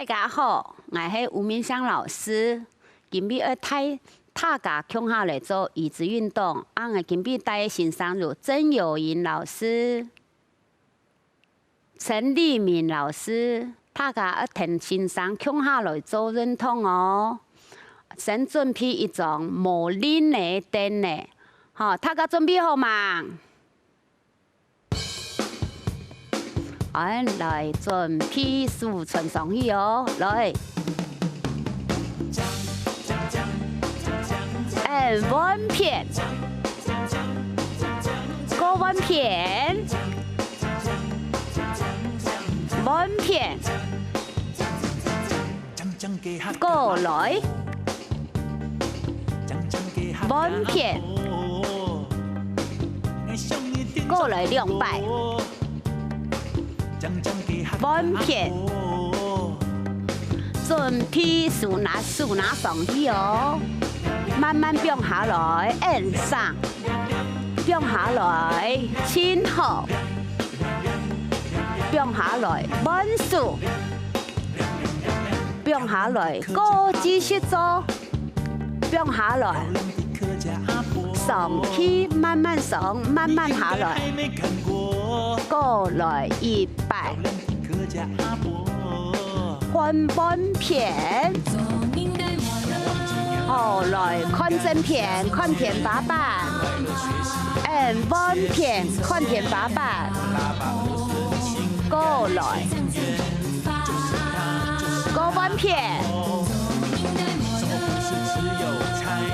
大家好，我是吴明香老师。今日要大家共下来做椅子运动，我今日带欣赏有曾友莹老师、陈立敏老师，大家要听欣赏共下来做运动哦。先准备一张无拎的凳的，好，大家准备好吗？ 来准备数存上去哦，来。碗片，锅碗片，碗片，过来，碗片，过来2摆。 碗片，准备数拿上去哦，慢慢放下来，按上，放下来，轻好，放下来，慢数，放下来，go继续做，放下来，上去慢慢上，慢慢下来。 过来1摆，换碗片，好来看正片，看天花板，碗片看天花板，过来，过碗片，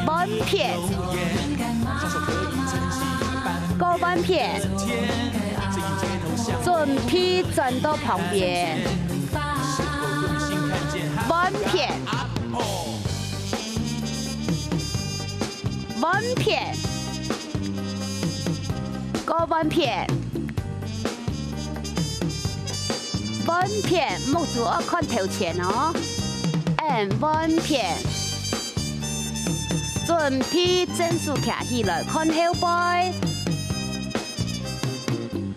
碗片，过碗片。 准备转到旁边，碗片，碗片，锅碗片，碗片，目珠要看头前哦，碗片，准备正数徛起来，看后背。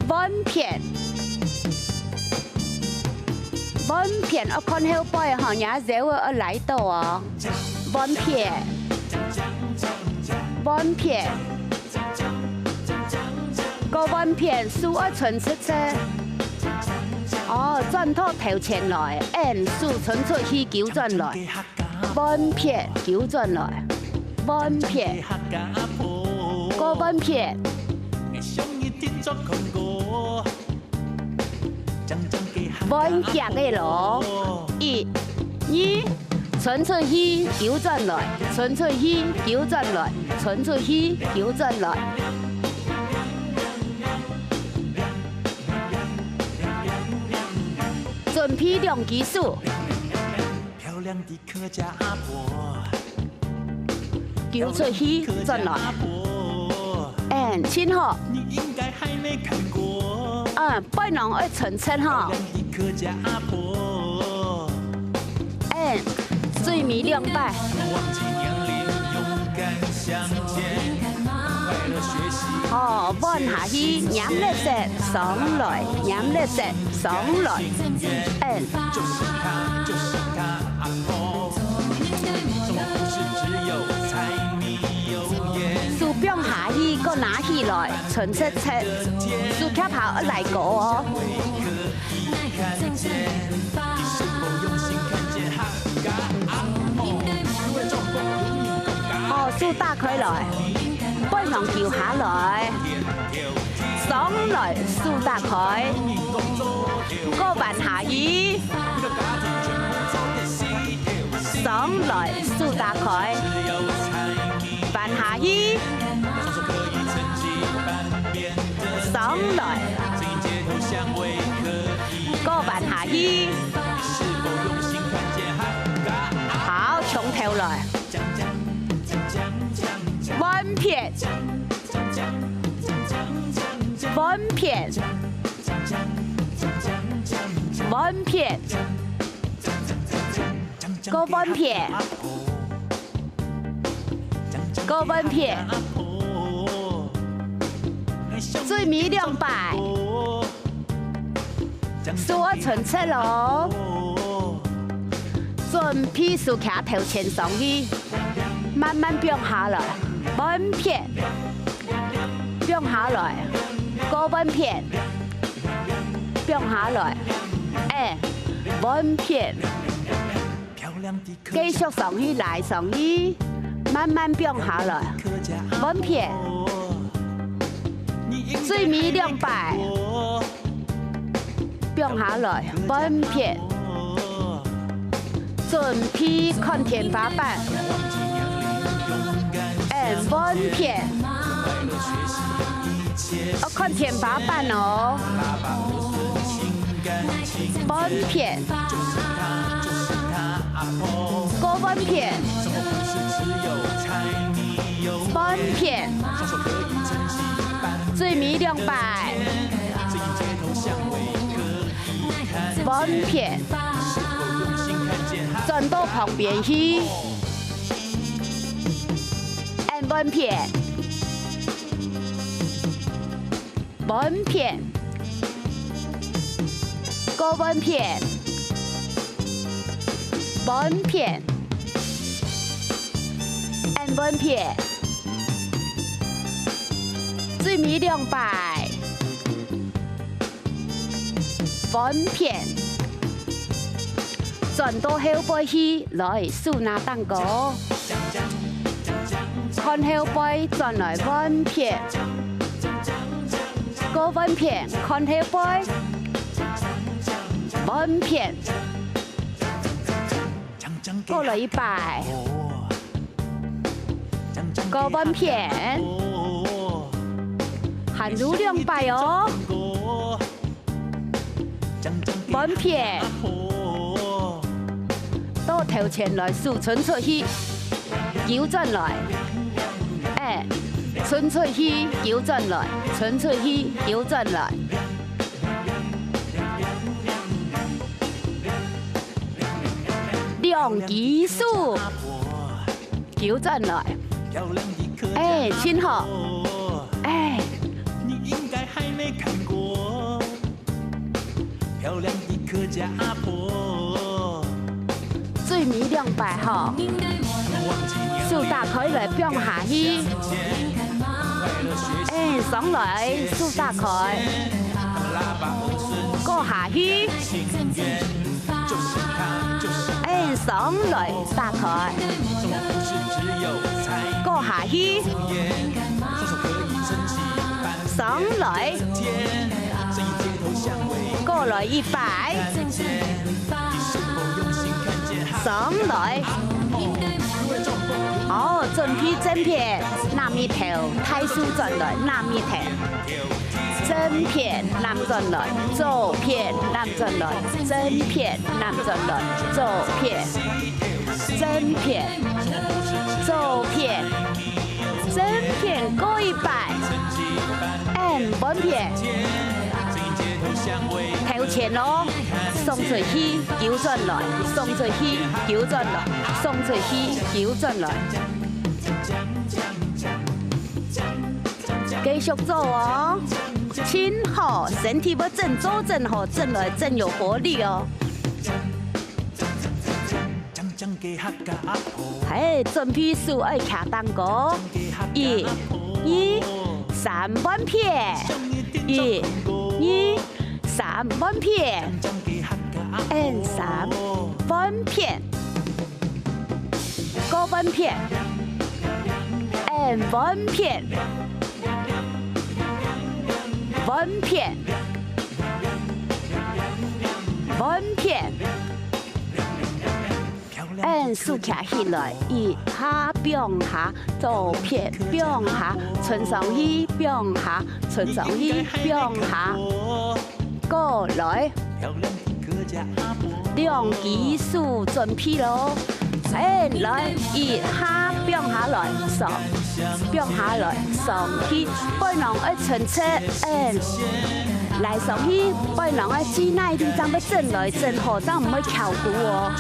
碗片，碗片，我看后背吼，也热我来到哦。碗片，碗片，个碗片，数我存出车。哦，转到头前来，数存出去纠转来。碗片纠转来，碗片，个碗片。 碗夹个咯，1、2，传出去，纠转来，传出去，纠转来，传出去，纠转来。准备量基数。漂亮的客家阿婆，纠出去，转来。亲好。 背囊要纯切哈，水米2摆，哦，弯下去，染绿色上来，染绿色上来，树标下去，个拿起来，纯切切，树脚头来过哦。哦，树打开来，背囊掉下来，上来，树打开，个弯下去，上来，树打开。 弯下去，上来，个弯下去，好，从头来，碗片，碗片，碗片，个碗片。 个碗片，水米2摆，数我存切咯。准备竖起头前上去，慢慢变下来，稳片，变下来，高稳片，变下来，稳片，继续上去来上去，慢慢变下来，稳片，水面两摆，变下来，稳片。 准备看天花板，稳片，看天花板哦，稳片，高稳片，稳片，水面两摆，稳片。 转到旁边去，稳片，稳片，高稳片，稳片，稳片，水面两摆，稳片。 转到后背去，来数那蛋糕，看后背转来稳片，高稳片，看后背，稳片，过了一摆，高稳片，还有两摆哦，稳片。 到头前来数伸出去，扭转来，伸出去，扭转来，伸出去，扭转来，两级数，扭转来，亲好，你应该还没看过漂亮的客家婆。 水面两摆哈，手打开来变下去，上来手打开，过下去，上来打开，过下去，上来，过来一摆。 上来，准备正片，南面头，太叔转来，南面头，正片南转来，左片南转来，正片南转来，左片，正片，左片，正片过一摆，稳片。 头前咯，送出去，扭转来，送出去，扭转来，送出去，扭转来，继续做哦，亲好，身体要正左正好，正来正有活力哦。准备数爱卡蛋糕，1、2、3稳片，1、2。 3稳片，3稳片，高稳片稳片，稳片，稳片，竖起来，一下变下，左片变下，存上去变下，存上去变下。 过来，两级数准备咯，来一下变下来上，变下来上去，不能一层车，来上去，不能一指那地方要正来正好，但唔可以翘骨哦。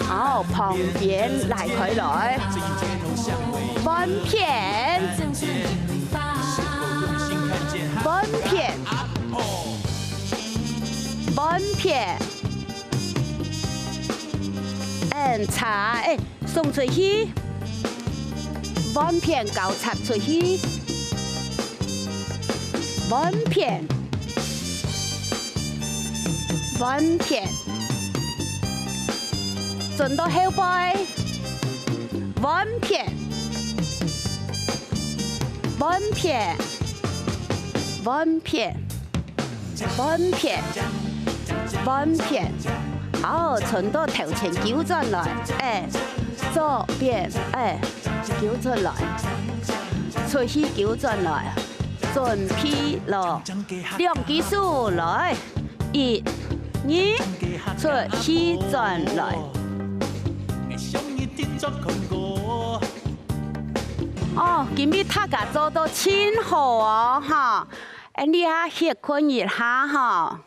好，旁边来开来。 稳片，稳弯片，茶送出去，弯片交插出去，弯片，弯片，转到后背，弯片，弯片，弯片，弯片，弯片。好，转到头前纠转来，左边，纠转来，出去纠转来，转劈落，两基数来，1、2，出去转来。哦，今日大家做到真好哦，哈！你下歇困一下哈。